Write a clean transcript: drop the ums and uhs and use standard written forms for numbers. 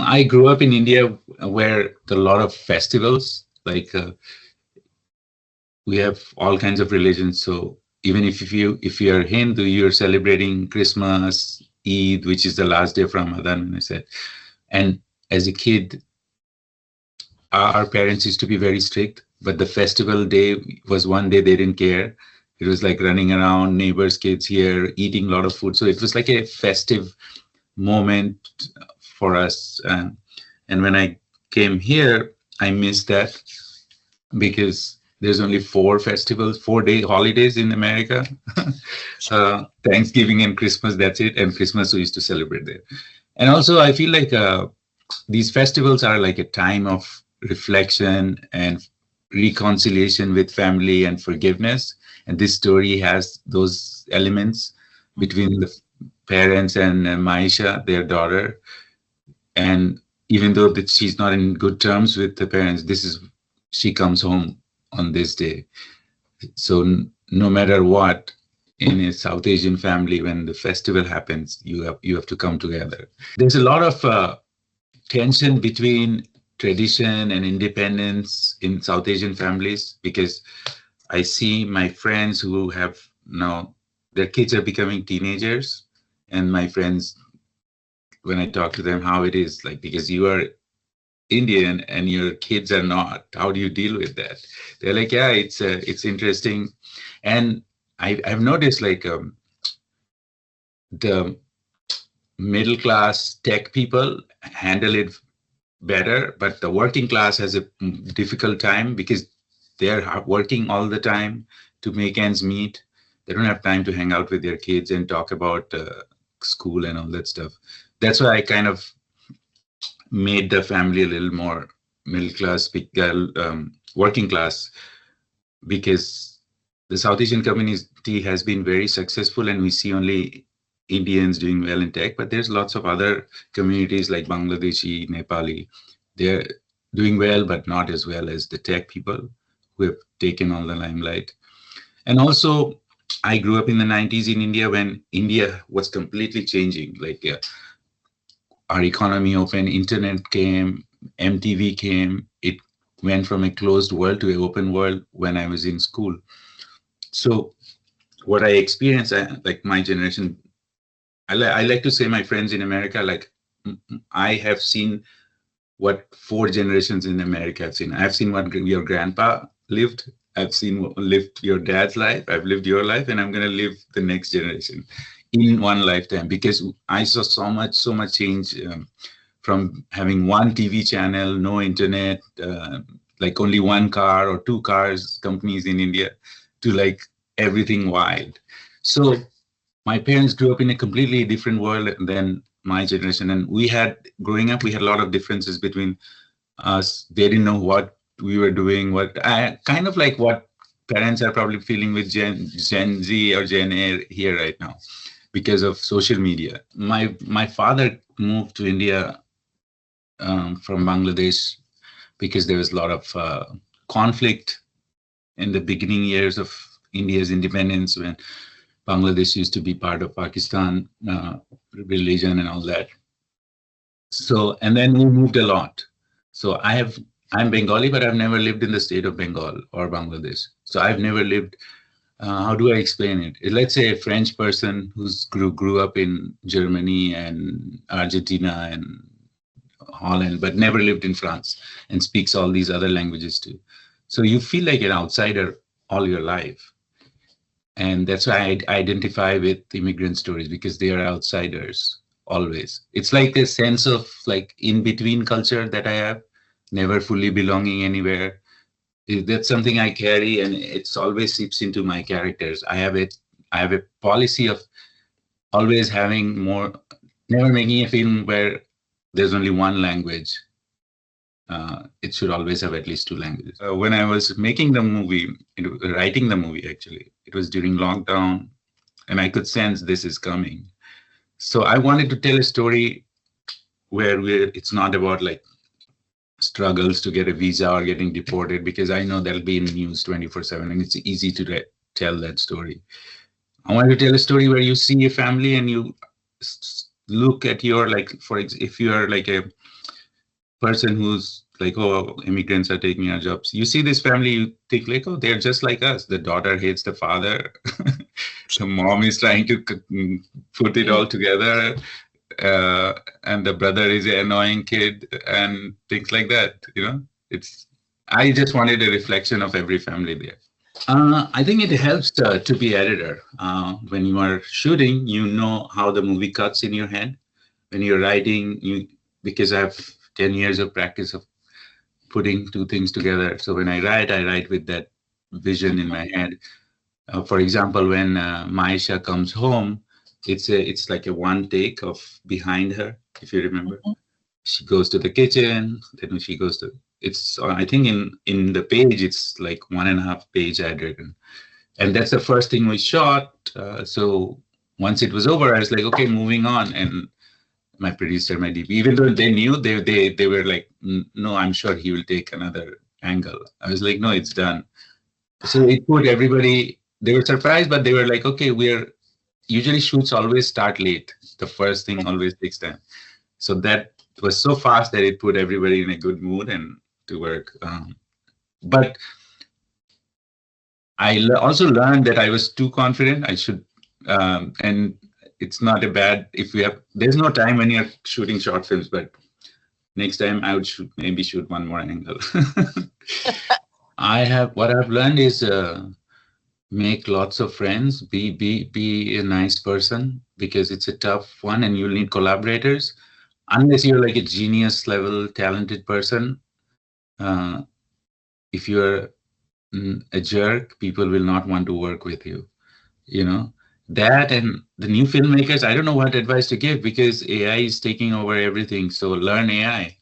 I grew up in India where there are a lot of festivals. Like we have all kinds of religions. So even if you are Hindu, you're celebrating Christmas, Eid, which is the last day of Ramadan. I said, and as a kid, our parents used to be very strict, but the festival day was one day they didn't care. It was like running around, neighbors' kids here, eating a lot of food. So it was like a festive moment for us. And when I came here, I missed that because there's only 4 festivals, 4-day holidays in America. Thanksgiving and Christmas, that's it. And Christmas we used to celebrate there. And also I feel like these festivals are like a time of reflection and reconciliation with family and forgiveness. And this story has those elements between the parents and Maisha, their daughter. And even though that she's not in good terms with the parents, she comes home on this day. So no matter what, in a South Asian family, when the festival happens, you have to come together. There's a lot of tension between tradition and independence in South Asian families, because I see my friends who have now their kids are becoming teenagers, and my friends, when I talk to them how it is, like, because you are Indian and your kids are not, how do you deal with that? They're like, yeah, it's interesting. And I've noticed like the middle class tech people handle it better, but the working class has a difficult time because they're working all the time to make ends meet. They don't have time to hang out with their kids and talk about school and all that stuff. That's why I kind of made the family a little more middle class, working class, because the South Asian community has been very successful, and we see only Indians doing well in tech, but there's lots of other communities like Bangladeshi, Nepali. They're doing well, but not as well as the tech people who have taken all the limelight. And also, I grew up in the 90s in India when India was completely changing. Like our economy opened, internet came, MTV came. It went from a closed world to an open world when I was in school. So what I experienced, like my generation, I like to say my friends in America, like I have seen what 4 generations in America have seen. I've seen what your grandpa lived. I've lived your dad's life. I've lived your life, and I'm going to live the next generation in one lifetime, because I saw so much change from having one TV channel, no internet, like only one car or 2 cars companies in India, to like everything wild. So my parents grew up in a completely different world than my generation. And growing up, we had a lot of differences between us. They didn't know what we were doing, kind of like what parents are probably feeling with Gen Z or Gen A here right now because of social media. My father moved to India from Bangladesh because there was a lot of conflict in the beginning years of India's independence, when Bangladesh used to be part of Pakistan, religion and all that. So, and then we moved a lot. So I'm Bengali, but I've never lived in the state of Bengal or Bangladesh. So I've never lived, how do I explain it? Let's say a French person who's grew up in Germany and Argentina and Holland, but never lived in France and speaks all these other languages too. So you feel like an outsider all your life. And that's why I identify with immigrant stories, because they are outsiders always. It's like a sense of like in-between culture that I have, never fully belonging anywhere. That's something I carry, and it's always seeps into my characters. I have a policy of always having more, never making a film where there's only one language. It should always have at least 2 languages. When I was making the movie, writing the movie actually, it was during lockdown, and I could sense this is coming. So I wanted to tell a story where it's not about like struggles to get a visa or getting deported, because I know that'll be in the news 24/7, and it's easy to tell that story. I wanted to tell a story where you see a family and you look at your, like, if you are like a person who's like, oh, immigrants are taking our jobs. You see this family, you think like, oh, they're just like us. The daughter hates the father. The mom is trying to put it all together. Uh, and the brother is an annoying kid and things like that. It's, I just wanted a reflection of every family there. I think it helps to be editor. When you are shooting, you know how the movie cuts in your head. When you're writing, because I have 10 years of practice of putting two things together. So when I write with that vision in my head. For example, when Maisha comes home, it's like a one take of behind her, if you remember. She goes to the kitchen, then she goes to, it's I think in the page it's like 1.5 page I'd written, and that's the first thing we shot. So once it was over, I was like, okay, moving on. And my producer, my DP, even though they knew, they were like, no, I'm sure he will take another angle. I was like, no, it's done. So it put everybody, they were surprised, but they were like, okay, we're usually shoots always start late. The first thing always takes time. So that was so fast that it put everybody in a good mood and to work. But I also learned that I was too confident. I should, and it's not a bad, if we have, there's no time when you're shooting short films, but next time I would maybe shoot one more angle. What I've learned is make lots of friends, be a nice person, because it's a tough one and you'll need collaborators. Unless you're like a genius level talented person, if you're a jerk, people will not want to work with you. That, and the new filmmakers, I don't know what advice to give, because AI is taking over everything. So learn AI.